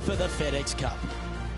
for the FedEx Cup.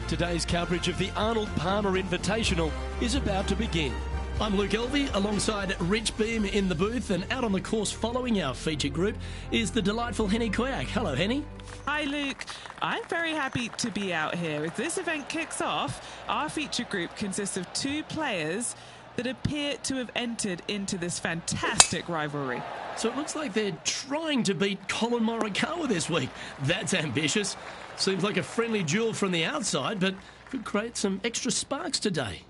Today's coverage of the Arnold Palmer Invitational is about to begin. I'm Luke Elvey alongside Rich Beam in the booth, and out on the course following our feature group is the delightful Henny Koyak. Hello, Henny. Hi, Luke. I'm very happy to be out here. As this event kicks off, our feature group consists of 2 players that appear to have entered into this fantastic rivalry. So it looks like they're trying to beat Collin Morikawa this week. That's ambitious. Seems like a friendly duel from the outside, but could create some extra sparks today.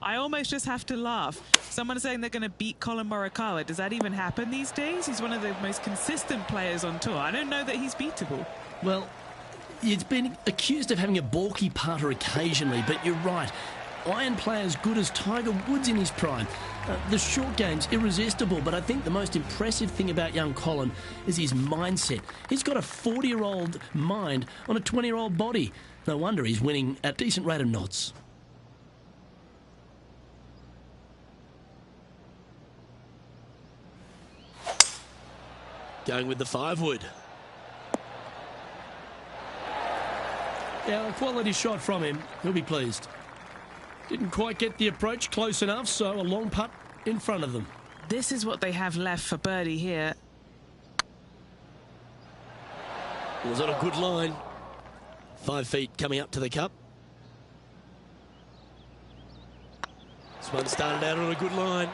I almost just have to laugh. Someone saying they're going to beat Collin Morikawa. Does that even happen these days? He's one of the most consistent players on tour. I don't know that he's beatable. Well, he's been accused of having a balky putter occasionally, but you're right. Iron play as good as Tiger Woods in his prime. The short game's irresistible, but I think the most impressive thing about young Collin is his mindset. He's got a 40-year-old mind on a 20-year-old body. No wonder he's winning at a decent rate of knots. Going with the 5-wood. Yeah, a quality shot from him. He'll be pleased. Didn't quite get the approach close enough, so a long putt in front of them. This is what they have left for birdie here. Was on a good line. 5 feet coming up to the cup. This one started out on a good line.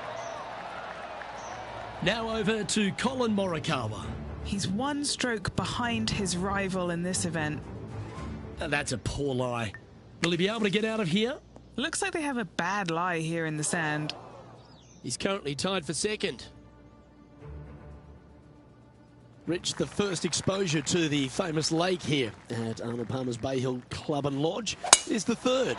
Now over to Collin Morikawa. He's 1 stroke behind his rival in this event. That's a poor lie. Will he be able to get out of here? Looks like they have a bad lie here in the sand. He's currently tied for second. Rich, the first exposure to the famous lake here at Arnold Palmer's Bay Hill Club and Lodge is the 3rd.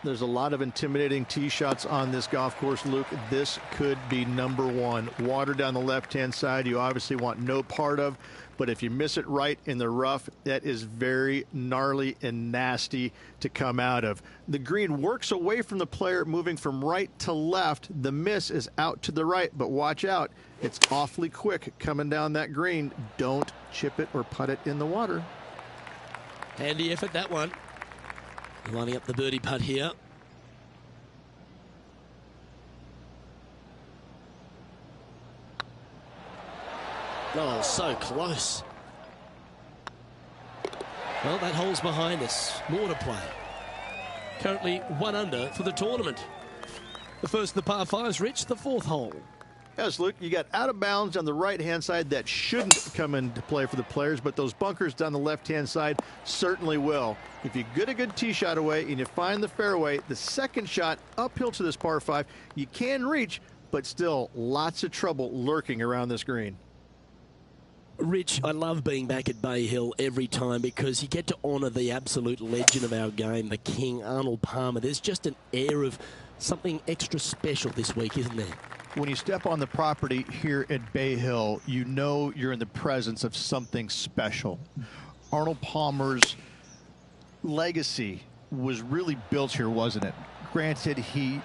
There's a lot of intimidating tee shots on this golf course, Luke. This could be number 1. Water down the left-hand side, you obviously want no part of, but if you miss it right in the rough, that is very gnarly and nasty to come out of. The green works away from the player, moving from right to left. The miss is out to the right, but watch out. It's awfully quick coming down that green. Don't chip it or putt it in the water. Handy effort, that one. Lining up the birdie putt here. Oh, so close. Well, that hole's behind us. More to play. Currently 1 under for the tournament. The first of the par 5s, Rich, the 4th hole. Yes, Luke, you got out of bounds on the right-hand side that shouldn't come into play for the players, but those bunkers down the left-hand side certainly will. If you get a good tee shot away and you find the fairway, the second shot uphill to this par 5, you can reach, but still lots of trouble lurking around this green. Rich, I love being back at Bay Hill every time because you get to honour the absolute legend of our game, the king, Arnold Palmer. There's just an air of something extra special this week, isn't there? When you step on the property here at Bay Hill, you know you're in the presence of something special. Arnold Palmer's legacy was really built here, wasn't it? Granted, he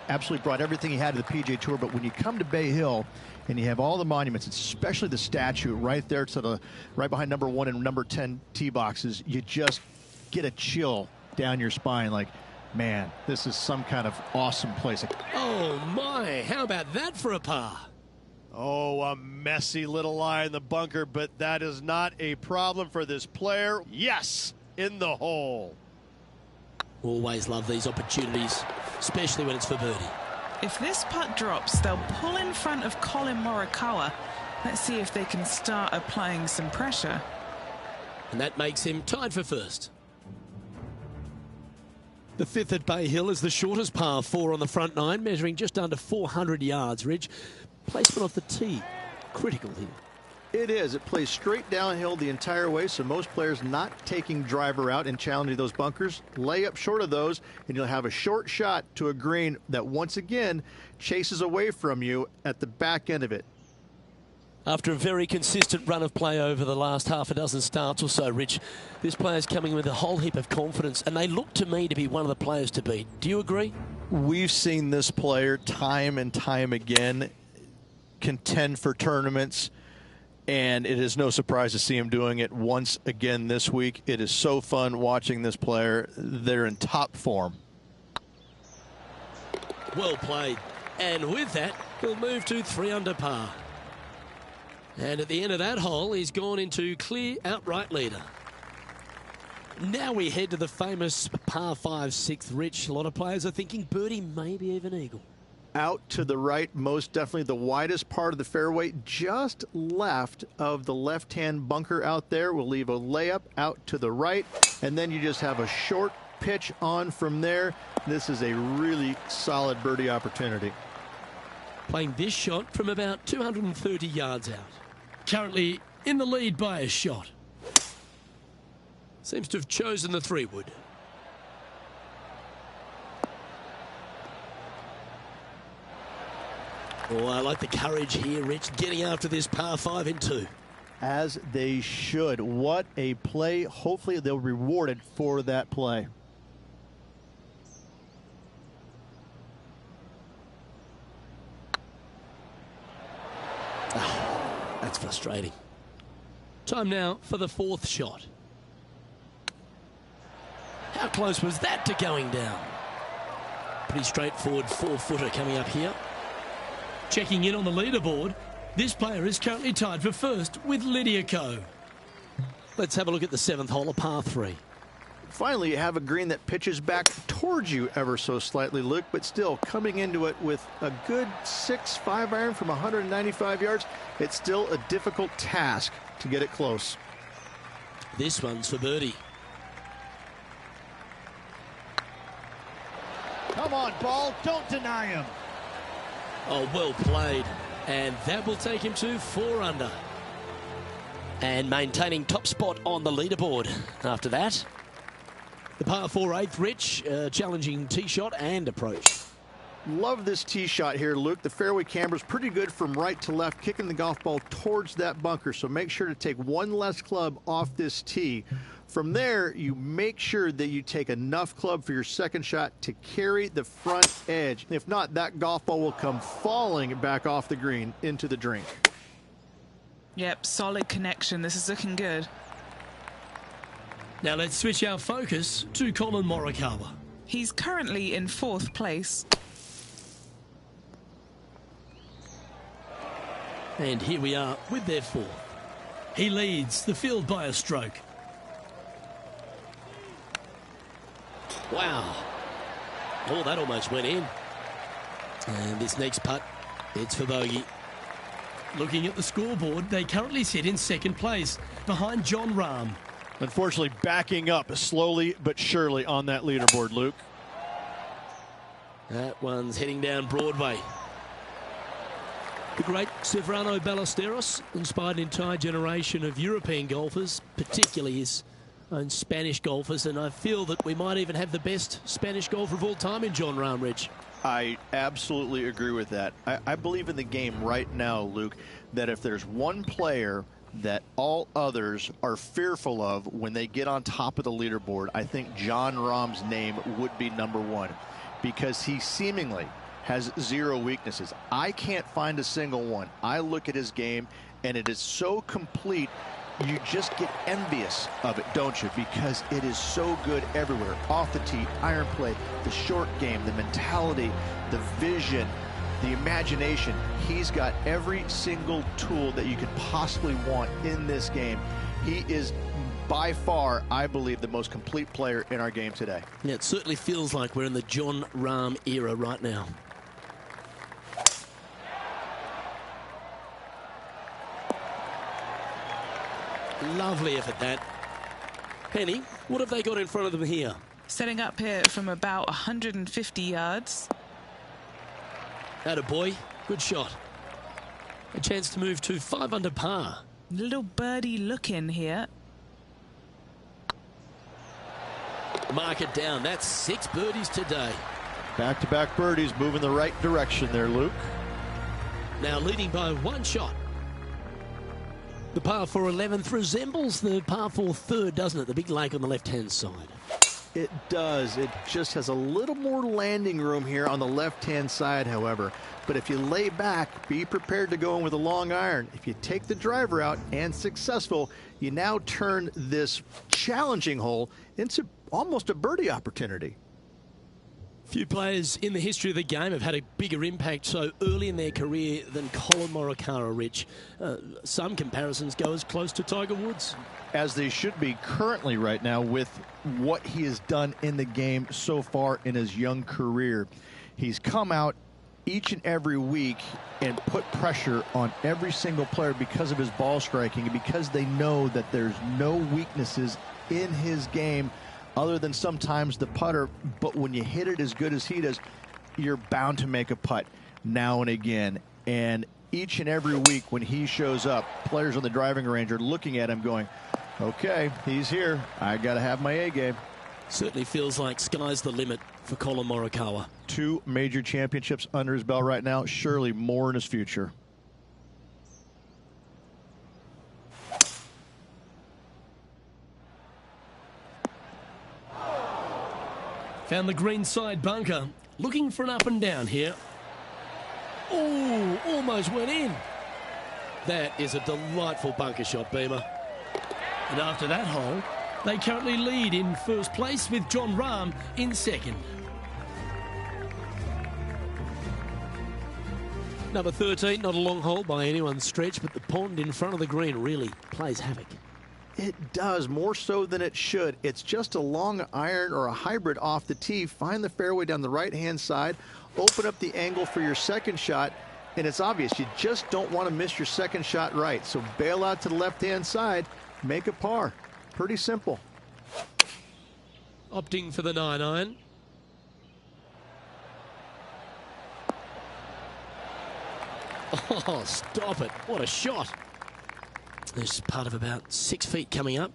absolutely brought everything he had to the PGA Tour, but when you come to Bay Hill and you have all the monuments, especially the statue right there to the right behind number 1 and number 10 tee boxes, you just get a chill down your spine like, man, this is some kind of awesome place. Oh, my. How about that for a par? Oh, a messy little lie in the bunker, but that is not a problem for this player. Yes, in the hole. Always love these opportunities, especially when it's for birdie. If this putt drops, they'll pull in front of Collin Morikawa. Let's see if they can start applying some pressure. And that makes him tied for first. The 5th at Bay Hill is the shortest par 4 on the front 9, measuring just under 400 yards. Ridge, placement off the tee, critical here. It is. It plays straight downhill the entire way, so most players not taking driver out and challenging those bunkers. Lay up short of those, and you'll have a short shot to a green that once again chases away from you at the back end of it. After a very consistent run of play over the last half a dozen starts or so, Rich, this player's coming with a whole heap of confidence, and they look to me to be one of the players to beat. Do you agree? We've seen this player time and time again contend for tournaments And it is no surprise to see him doing it once again this week. It is so fun watching this player. They're in top form. Well played. And with that, he'll move to 3 under par. And at the end of that hole, he's gone into clear outright leader. Now we head to the famous par 5 6th. Rich, a lot of players are thinking birdie, maybe even eagle. Out to the right, most definitely the widest part of the fairway, just left of the left-hand bunker out there. We'll leave a layup out to the right, and then you just have a short pitch on from there. This is a really solid birdie opportunity. Playing this shot from about 230 yards out. Currently in the lead by a shot. Seems to have chosen the 3-wood. Oh, I like the courage here, Rich, getting after this par 5 in 2. As they should. What a play. Hopefully they'll be rewarded for that play. Oh, that's frustrating. Time now for the 4th shot. How close was that to going down? Pretty straightforward 4-footer coming up here. Checking in on the leaderboard, this player is currently tied for first with Lydia Ko. Let's have a look at the 7th hole, a par 3. Finally, you have a green that pitches back towards you ever so slightly, Luke, but still coming into it with a good 6-5 iron from 195 yards. It's still a difficult task to get it close. This one's for birdie. Come on, ball. Don't deny him. Oh, well played. And that will take him to 4 under. And maintaining top spot on the leaderboard after that. The par 4 8th, Rich, challenging tee shot and approach. Love this tee shot here, Luke. The fairway camber is pretty good from right to left, kicking the golf ball towards that bunker. So make sure to take one less club off this tee. From there, you make sure that you take enough club for your second shot to carry the front edge. If not, that golf ball will come falling back off the green into the drink. Yep, solid connection. This is looking good. Now let's switch our focus to Colin Morikawa. He's currently in 4th place. And here we are with their 4th. He leads the field by a stroke. Wow. Oh, that almost went in. And this next putt, it's for bogey. Looking at the scoreboard, they currently sit in 2nd place behind Jon Rahm. Unfortunately, backing up slowly but surely on that leaderboard, Luke. That one's heading down Broadway. The great Ceferano Ballesteros inspired an entire generation of European golfers, particularly his own Spanish golfers, and I feel that we might even have the best Spanish golfer of all time in Jon Rahm, Rich. I absolutely agree with that. I believe in the game right now, Luke, that if there's one player that all others are fearful of when they get on top of the leaderboard, I think Jon Rahm's name would be number 1, because he seemingly has 0 weaknesses. I can't find a single one. I look at his game, and it is so complete, you just get envious of it, don't you? Because it is so good everywhere. Off the tee, iron play, the short game, the mentality, the vision, the imagination. He's got every single tool that you could possibly want in this game. He is by far, I believe, the most complete player in our game today. Yeah, it certainly feels like we're in the Jon Rahm era right now. Lovely effort, that. Penny, what have they got in front of them here? Setting up here from about 150 yards. Attaboy, good shot. A chance to move to 5 under par. Little birdie look in here. Mark it down. That's 6 birdies today. Back-to-back birdies, moving the right direction there, Luke. Now leading by 1 shot. The par 4 11th resembles the par 4 3rd, doesn't it? The big lake on the left-hand side. It does. It just has a little more landing room here on the left-hand side, however. But if you lay back, be prepared to go in with a long iron. If you take the driver out and successful, you now turn this challenging hole into almost a birdie opportunity. Few players in the history of the game have had a bigger impact so early in their career than Collin Morikawa, Rich. Some comparisons go as close to Tiger Woods. As they should be currently right now with what he has done in the game so far in his young career. He's come out each and every week and put pressure on every single player because of his ball striking and because they know that there's no weaknesses in his game other than sometimes the putter. But when you hit it as good as he does, you're bound to make a putt now and again. And each and every week when he shows up, players on the driving range are looking at him going, okay, he's here. I got to have my A game. Certainly feels like sky's the limit for Collin Morikawa. 2 major championships under his belt right now. Surely more in his future. Found the green side bunker. Looking for an up and down here. Oh, almost went in. That is a delightful bunker shot, Beamer. And after that hole, they currently lead in first place with Jon Rahm in second. Number 13, not a long hole by anyone's stretch, but the pond in front of the green really plays havoc. It does, more so than it should. It's just a long iron or a hybrid off the tee. Find the fairway down the right-hand side, open up the angle for your second shot, and it's obvious you just don't want to miss your second shot right. So bail out to the left-hand side, make a par. Pretty simple. Opting for the 9-iron. Oh, stop it. What a shot. There's part of about 6 feet coming up.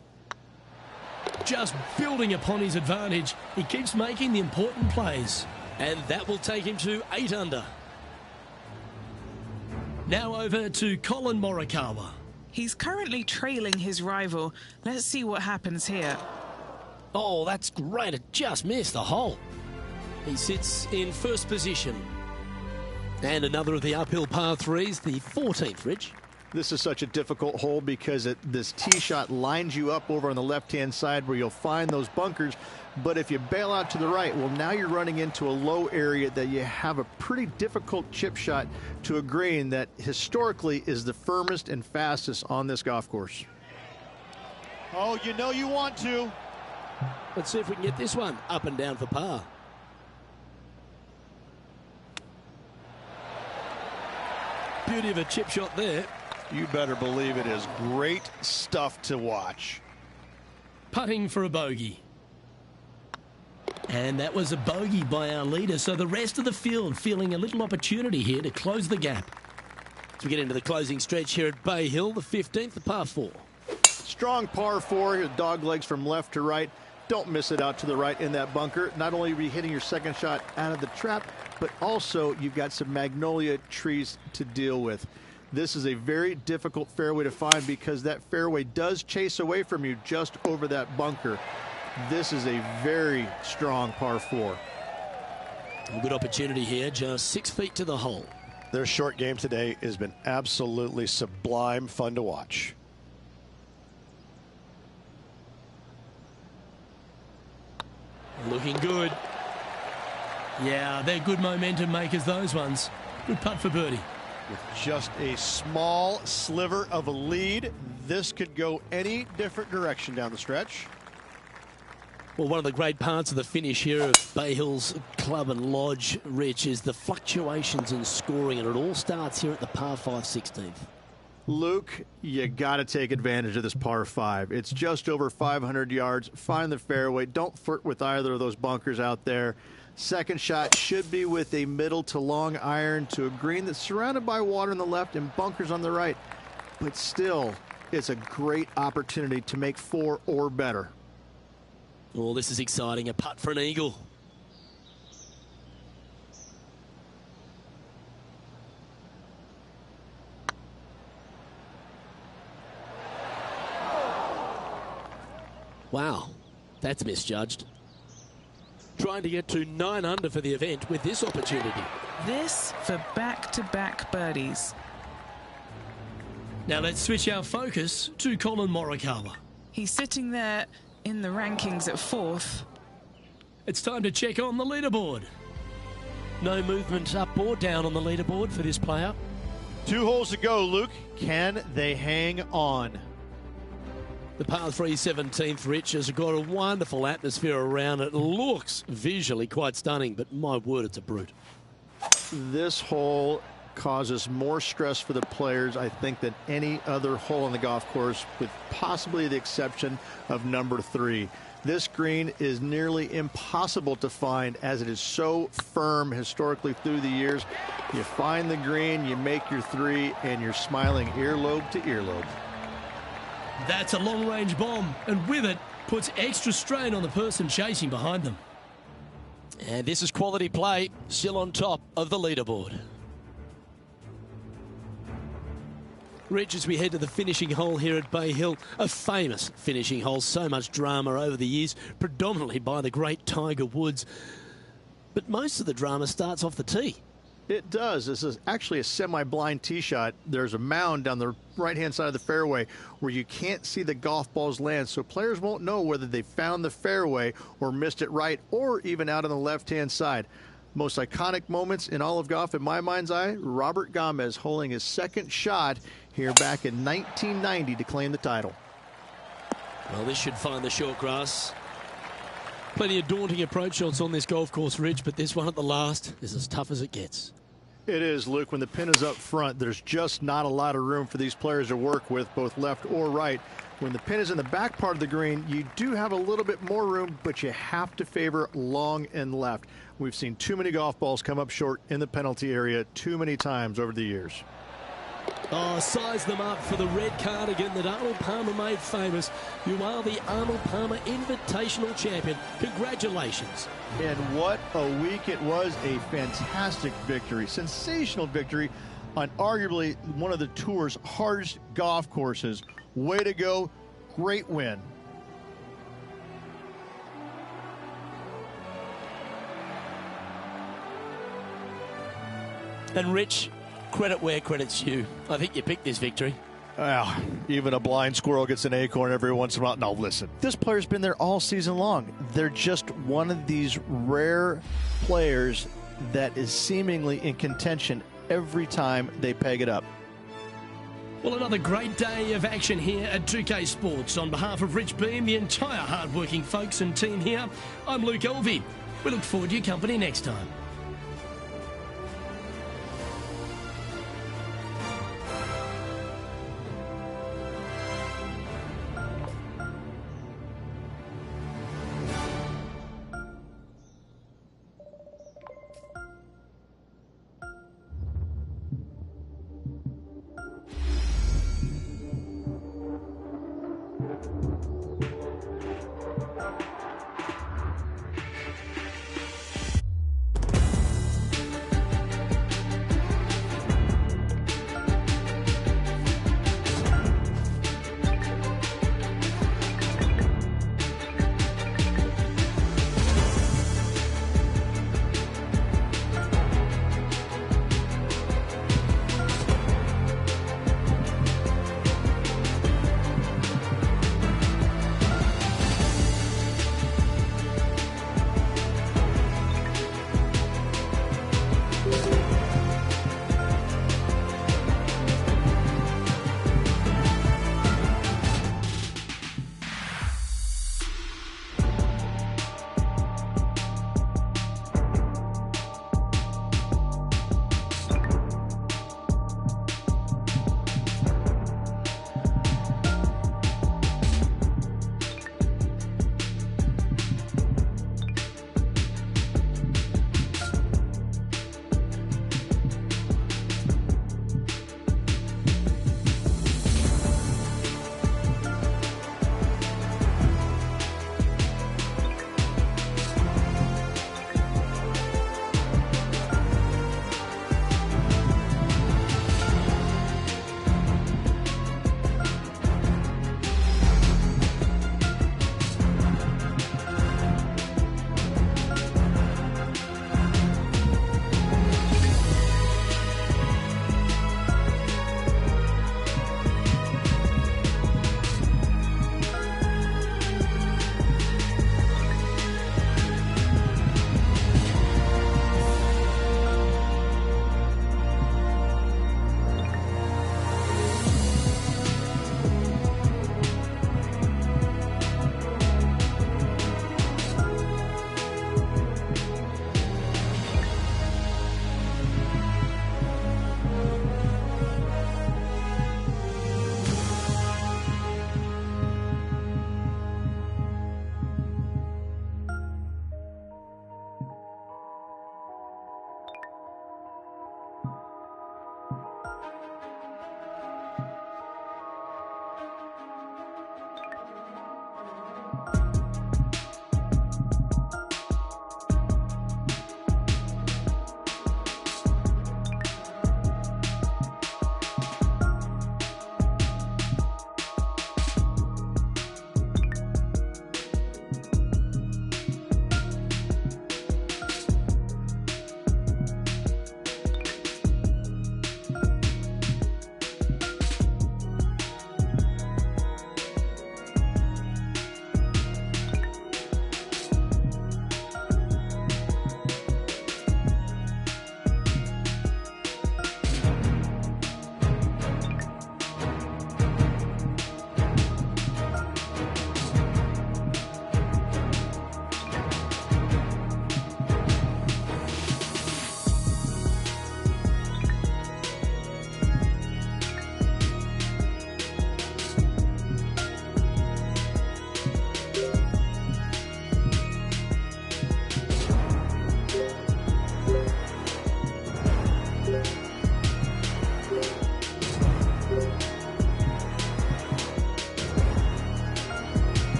Just building upon his advantage. He keeps making the important plays. And that will take him to 8 under. Now over to Collin Morikawa. He's currently trailing his rival. Let's see what happens here. Oh, that's great. It just missed the hole. He sits in first position. And another of the uphill par 3s, the 14th, Rich. This is such a difficult hole because this tee shot lines you up over on the left-hand side where you'll find those bunkers. But if you bail out to the right, well, now you're running into a low area that you have a pretty difficult chip shot to a green that historically is the firmest and fastest on this golf course. Oh, you know you want to. Let's see if we can get this one up and down for par. Beauty of a chip shot there. You better believe it is great stuff to watch. Putting for a bogey. And that was a bogey by our leader, so the rest of the field feeling a little opportunity here to close the gap. As we get into the closing stretch here at Bay Hill, the 15th, the par 4. Strong par 4, dog legs from left to right. Don't miss it out to the right in that bunker. Not only are you hitting your second shot out of the trap, but also you've got some magnolia trees to deal with. This is a very difficult fairway to find because that fairway does chase away from you just over that bunker. This is a very strong par 4. A good opportunity here, just 6 feet to the hole. Their short game today has been absolutely sublime fun to watch. Looking good. Yeah, they're good momentum makers, those ones. Good putt for birdie. With just a small sliver of a lead, this could go any different direction down the stretch. Well, one of the great parts of the finish here of Bay Hill's Club and Lodge, Rich, is the fluctuations in scoring, and it all starts here at the par 5 16th. Luke, you got to take advantage of this par 5. It's just over 500 yards. Find the fairway. Don't flirt with either of those bunkers out there. Second shot should be with a middle to long iron to a green that's surrounded by water on the left and bunkers on the right. But still, it's a great opportunity to make 4 or better. Oh, this is exciting. A putt for an eagle. Wow, that's misjudged. trying to get to 9 under for the event with this opportunity. This for back-to-back birdies. Now let's switch our focus to Colin Morikawa. He's sitting there in the rankings at 4th. It's time to check on the leaderboard. No movement up or down on the leaderboard for this player. 2 holes to go, Luke. Can they hang on? The par 3 17th, Rich, has got a wonderful atmosphere around it. Looks visually quite stunning, but my word, it's a brute. This hole causes more stress for the players, I think, than any other hole on the golf course, with possibly the exception of number 3. This green is nearly impossible to find, as it is so firm historically through the years. You find the green, you make your 3, and you're smiling earlobe to earlobe. That's a long-range bomb, and with it, puts extra strain on the person chasing behind them. And this is quality play, still on top of the leaderboard. Rich, as we head to the finishing hole here at Bay Hill, a famous finishing hole, so much drama over the years, predominantly by the great Tiger Woods. But most of the drama starts off the tee. It does. This is actually a semi-blind tee shot. There's a mound down the right-hand side of the fairway where you can't see the golf balls land, so players won't know whether they found the fairway or missed it right, or even out on the left-hand side. Most iconic moments in all of golf, in my mind's eye, Robert Gomez holding his second shot here back in 1990 to claim the title. Well, this should find the short grass. Plenty of daunting approach shots on this golf course, Rich, but this one at the last is as tough as it gets. It is, Luke. When the pin is up front, there's just not a lot of room for these players to work with, both left or right. When the pin is in the back part of the green, you do have a little bit more room, but you have to favor long and left. We've seen too many golf balls come up short in the penalty area too many times over the years. Oh, size them up for the red cardigan that Arnold Palmer made famous. You are the Arnold Palmer Invitational Champion. Congratulations. And what a week it was. A fantastic victory, sensational victory on arguably one of the tour's hardest golf courses. Way to go. Great win. And Rich, credit where credit's due. I think you picked this victory. Well, even a blind squirrel gets an acorn every once in a while. No, listen. This player's been there all season long. They're just one of these rare players that is seemingly in contention every time they peg it up. Well, another great day of action here at 2K Sports. On behalf of Rich Beam, the entire hard-working folks and team here, I'm Luke Elvey. We look forward to your company next time.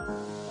it.